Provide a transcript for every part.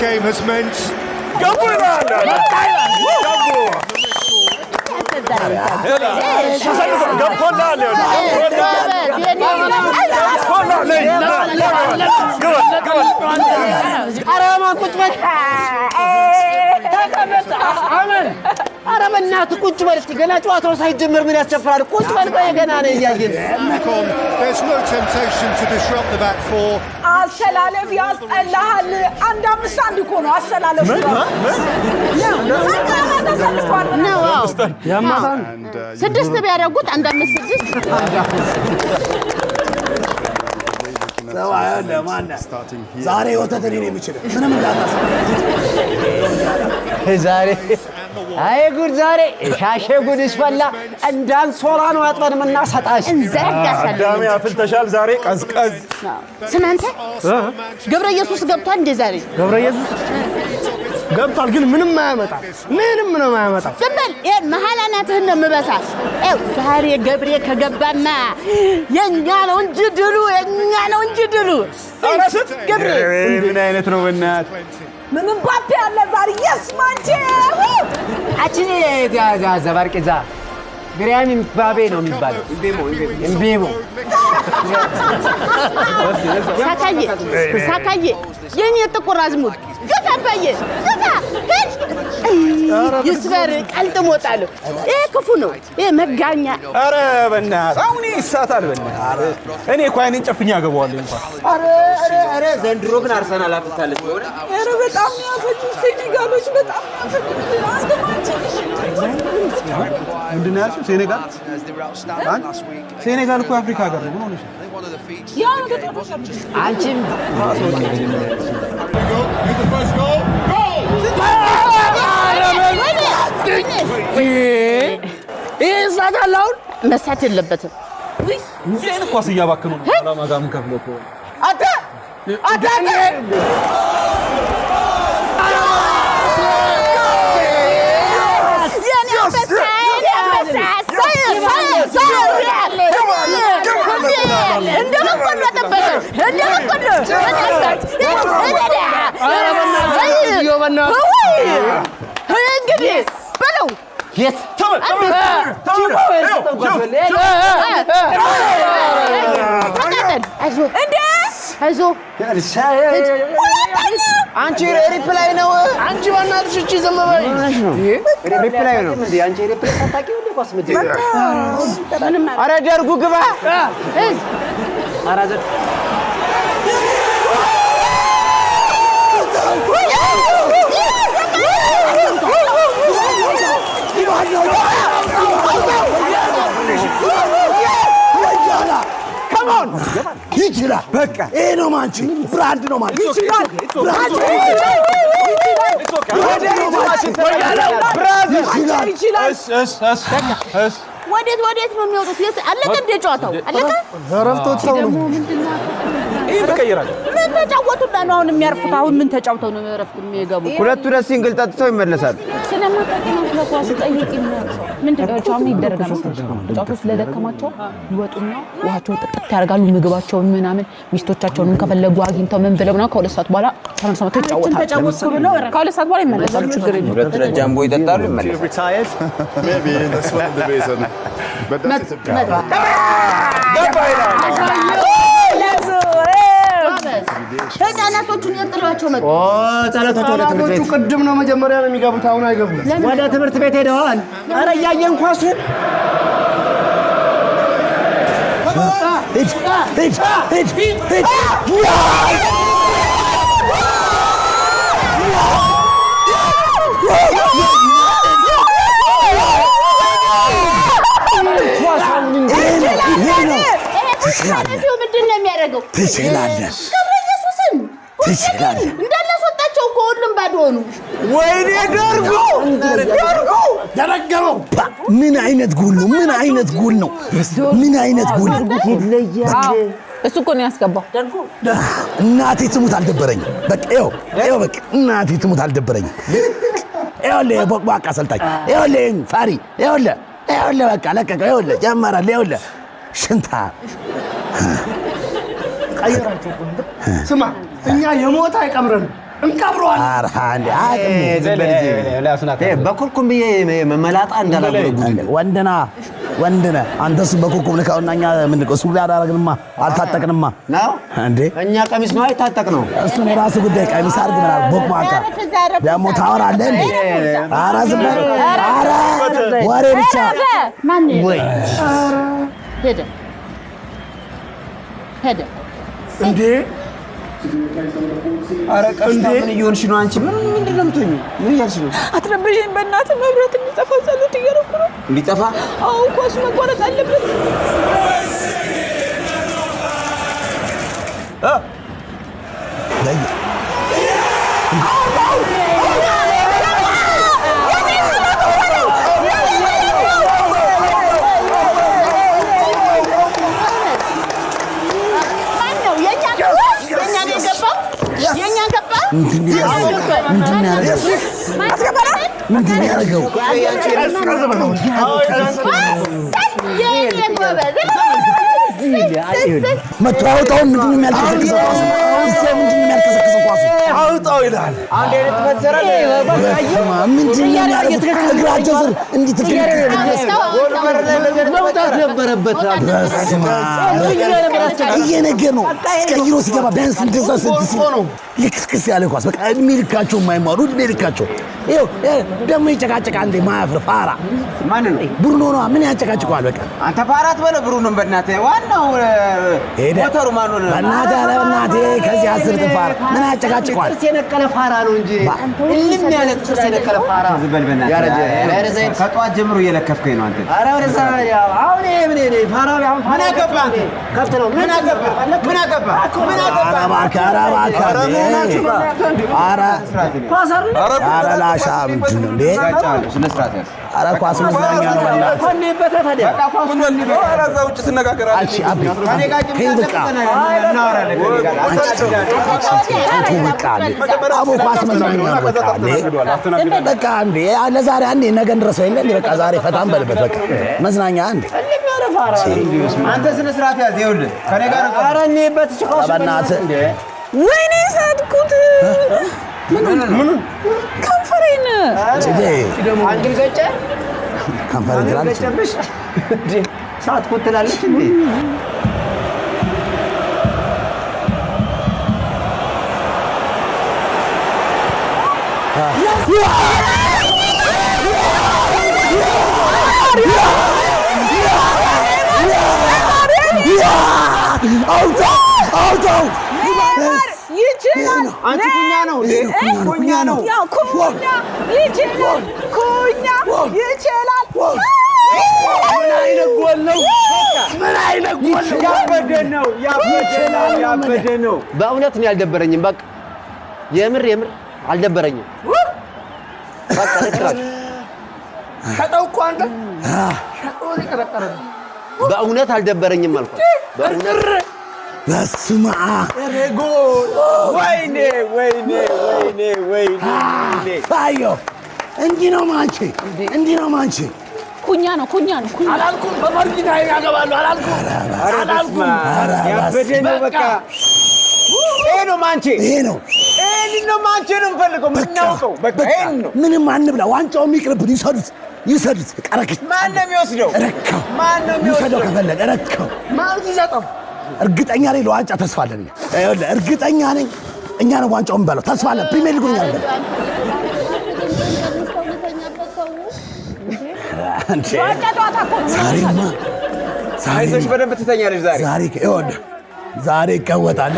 game has meant. አረበናት ቁጭ በል እስቲ ገና ጨዋታው ሳይጀመር ምን ያስጨፍራል ቁጭ በል ቆይ ገና ነው ያያየን There's no temptation to disrupt the back four. አሰላለፍ ያስጠላሃል አንድ አምስት አንድ እኮ ነው አሰላለፍ ነው ያማታን ስድስት ቢያደርጉት አንድ አምስት ስድስት ዛሬ ወተተኔ ነው የሚችለው ምንም እንዳታስብ ዛሬ አይ ጉድ ዛሬ ሻሼ ጉድ ይስፈላ እንዳንሶላ ነው ያጥበን ምናሰጣሽ እንዘጋሻለን አዳሚ አፍልተሻል ዛሬ ቀዝቀዝ ስማንተ ገብረ ኢየሱስ ገብቷል እንደ ዛሬ ገብረ ኢየሱስ ገብቷል ግን ምንም አያመጣም ምንም ነው ማያመጣ ዝምበል መሐላ ናትህን ነው የምበሳ ዛሬ ገብሬ ከገባማ የኛ ነው እንጂ ድሉ የኛ ነው እንጂ ድሉ ገብሬ ምን አይነት ነው በእናት ምንም ባፕ ያለ ዛሬ የስማንቼ አቺኔ ዘባርቂዛ ግሪያም ባቤ ነው የሚባለው እንቤሞ ሳካዬ የኔ ጥቁር አዝሙድ ገፋ ባየ ገፋ ይስበር ቀልጥሞታል ይሄ ክፉ ነው ይሄ መጋኛ አረ በእናት አሁን ይሳታል በእናት እኔ እኮ አይኔን ጨፍኛ ገባዋለሁ እንኳን አረ ዘንድሮ ግን አርሰናል አፍታለች ወደ አረ በጣም ያፈጁ ሴኔጋሎች በጣም ያፈጁ ምንድን ነው ያልሽው ሴኔጋል ሴኔጋል እኮ አፍሪካ ሀገር ነው ሆነሽ ያው ነው ተጣጣሽ አንቺም ይሳታላው መሳት የለበትም ምን ኳስ እያባከኑ ነው ለማጋም ከፍሎ እኮ አታ Yes. አንቺ ሪፕላይ ነው አንቺ ባናትሽ እቺ ዘመባይ ሪፕላይ ነው እንዴ አንቺ ሪፕላይ ታጣቂው እንዴ ኳስ ምት አረ ደርጉ ግባ አረ ዘት Come on! ይችላል በቃ ይሄ ነው ማንቺ ብራንድ ነው ማንቺ ይችላል ወዴት ነው የሚወጡት አለቀ እንደ ጨዋታው አለቀ ረፍቶት ሰው ነው ይሄ በቀይራል ምን ተጫወቱና ነው አሁን የሚያርፉት አሁን ምን ተጫውተው ነው ረፍት የሚገቡ ሁለቱ ደስ ሲንግል ጠጥተው ይመለሳሉ ስለማታውቂ ነው ስለኳስ ጠይቂ ምንድነው ጫው ይደረጋል ጫው ስለደከማቸው ይወጡና ውሃቸው ጥጥት ያርጋሉ ምግባቸውን ምናምን ሚስቶቻቸውን ከፈለጉ አግኝተው ምን ብለው ነው ከሁለት ሰዓት በኋላ ተመልሰው ይጫወታሉ ከሁለት ሰዓት በኋላ ይመለሳሉ ችግር የለም ሁለቱ ለጃምቦ ይጠጣሉ ይመለሳሉ Maybe that's one of the reasons. But that's it. ህፃናቶቹን የጥሏቸው መጡ ህፃናቶቹ ቅድም ነው መጀመሪያ ነው የሚገቡት አሁን አይገቡም ወደ ትምህርት ቤት ሄደዋል አረ ያየን ኳሱ ትችላለህ እንዳላስወጣቸው እኮ ሁሉም ባዶ ሆኑ ወይኔ ደርጉ ደረገመው ምን አይነት ጎል ነው ምን አይነት ጎል ነው ይለያል እሱ እኮ ነው ያስገባው ደርጉ እናቴ ትሙት አልደበረኝ በቃ ይኸው በቃ እናቴ ትሙት አልደበረኝ ይኸውልህ ቦቅቧቃ አሰልጣኝ ይኸውልህ ፋሪ ይኸውልህ በቃ ለቀቀው ይኸውልህ ጀመራል ይኸውልህ ሽንታ ቀይራቸው ስማ እኛ የሞት አይቀምረን እንቀብረዋለን። ኧረ አንዴ በኩርኩም ብዬ መላጣ እንዳላደረጉት ወንድና አንተስ በኩርኩም ልካውና እኛ ምን ሱሪ አላረግንማ አልታጠቅንማ ነው እንዴ? እኛ ቀሚስ ነው አይታጠቅ ነው። እሱን የራሱ ጉዳይ ቀሚስ አድርግ ምናምን ቦቅማቃ ደግሞ ታወራለህ እንዴ? ኧረ ዝም በል ኧረ ወሬ ብቻ ወይ ሄደ እንዴ? ኧረ ቀስታ ምን እየሆንሽ ነው አንቺ? ምንድን ነው የምትሆኚው? ምን እያልሽ ነው? አትረብሽኝ በእናትህ። መብራት እንዲጠፋ ጸሎት እያደረኩ ነው። እንዲጠፋ? አዎ ኳሱ መቋረጥ አለበት። ምንድን ያደረገው? መቶ ያወጣውን ምንድን የሚያልከሰክሰው ኳሱ? አውጣው ይላል። አንዴ ምንድን እግራቸው ስር እንዲህ መውጣት ነበረበት። እየነገር ነው ቀይሮ ሲገባ ቢያንስ እንደዛ ስድስት ልክስክስ ያለ ኳስ በቃ እድሜ ልካቸው የማይማሩ እድሜ ልካቸው ይኸው ደግሞ ይጨቃጨቃ እንዴ ማያፍር ፋራ ማን ነው? ብሩኖ ነው። ምን ያጨቃጭቀዋል? በቃ አንተ ፋራት በለው ብሩኖን በእናትህ ዋናው ሞተሩ ማን ነው? በእናትህ ከዚህ 10 ጥፍ ፋራ ምን ያጨቃጭቀዋል? ጥርስ የነቀለ ፋራ ነው እንጂ እልም ያለ ጥርስ የነቀለ ፋራ ዝበል በእናትህ ከጧት ጀምሮ እየለከፍከኝ ነው አንተ። ኧረ ወደዛ አሁን ምን ፋራው አሁን ምን አገባ ከብት ነው። ምን አገባ ኧረ ላሻ ምንድን ነው እንዴ? ኧረ ኳስ መዝናኛ ነው። በቃ እንዴ ለዛሬ አንዴ ነገ እንድረሰው የለ እንዴ? በቃ ዛሬ ፈታን በልበት በቃ መዝናኛ አንዴ አንተ ስነ ስርዓት ያዝ። ይኸውልህ ከኔ ጋር ኧረ እንሂድበት በእናትህ ወይኔ ሳትኩት ምን ከንፈሬን አንግል ገጨ ከንፈሬን ትላለች ሳትኩት ትላለች እንዴ? አውጣው ይችላል። አንቺ ኩኛ ነው ይችላል። ምን አይነት ጎል ነው? ያበደ ነው። በእውነት ነው ያልደበረኝም። በቃ የምር አልደበረኝም። በቃ ልክራችሁ ከጠውቁ አንተ በእውነት አልደበረኝም አልኳት። በእውነት በስመ አብ ወይኔ ሳዮ እንዲህ ነው ማንቺ ኩኛ ነው አላልኩም። በፈርጊታ ያገባሉ አላልኩም። ያበደ ነው። በቃ ይሄ ነው ማንቺ ነው የምፈልገው የምናውቀው። በቃ ይሄን ነው። ምንም አንብላ። ዋንጫውም ይቅርብን። ይውሰዱት። ቀረክት ማን ነው የሚወስደው? ረካው ይውሰደው ከፈለገ ረካው ማን ሲሰጠው እርግጠኛ ነኝ ለዋንጫ ተስፋ አለን። ይኸውልህ እርግጠኛ ነኝ እኛ ነው ዋንጫውን በለው ተስፋ አለን። ፕሪሚየር ሊጉን እኛ ነን። አይዞሽ በደንብ ትተኛለሽ ዛሬ። ይኸውልህ ዛሬ ይቀወጣል።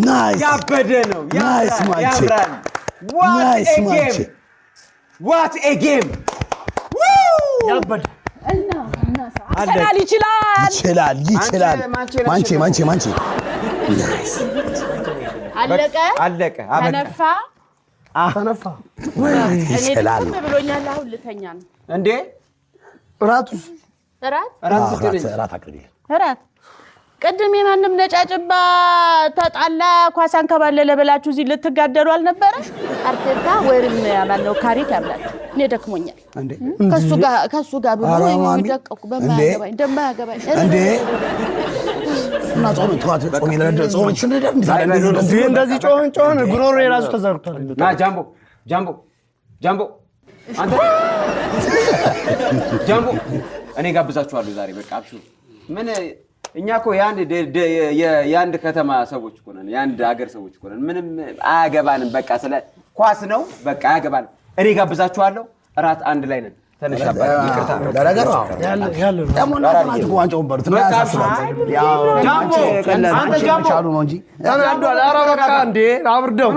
ናይስ ያበደ ነው። ናይስ ማንቺ ያምራል። ዋት ኤ ጌም ያበደ አርሰናል ይችላል። ማንቺ አለቀ። ተነፋ ይችላል። ብሎኛል። አሁን ልተኛ ነው እንዴ? እራቱስ እራት ቅድም የማንም ነጫጭባ ተጣላ ኳስ አንከባለለ ብላችሁ እዚህ ልትጋደሉ አልነበረ? አርቴታ ወይም ያማነው ካሪክ ያብላል። እኔ ደክሞኛል ከሱ ጋር ብሎ የሚደቀቁ በማያገባኝ እንዴ ተውና ጾም ይለደ ጾም ስንደር እንደዚህ ጮህን ጉሮሮ የራሱ ተዘርቷል። ና ጃምቦ አንተ ጃምቦ እኔ ጋብዛችኋለሁ ዛሬ በቃ አብሽሩ። ምን እኛ እኮ የአንድ ከተማ ሰዎች እኮ ነን፣ የአንድ ሀገር ሰዎች እኮ ነን። ምንም አያገባንም። በቃ ስለ ኳስ ነው በቃ አያገባንም። እኔ ጋብዛችኋለሁ። እራት አንድ ላይ ነን። ተነሻባ ይቅርታ ለነገሩ ያለ ደሞና ተማት ዋንጫውን በሩት ነው ጃምቦ አንተ ጃምቦ ቻሉ ነው እንጂ ተናዷል። ኧረ በቃ እንዴ አብርደው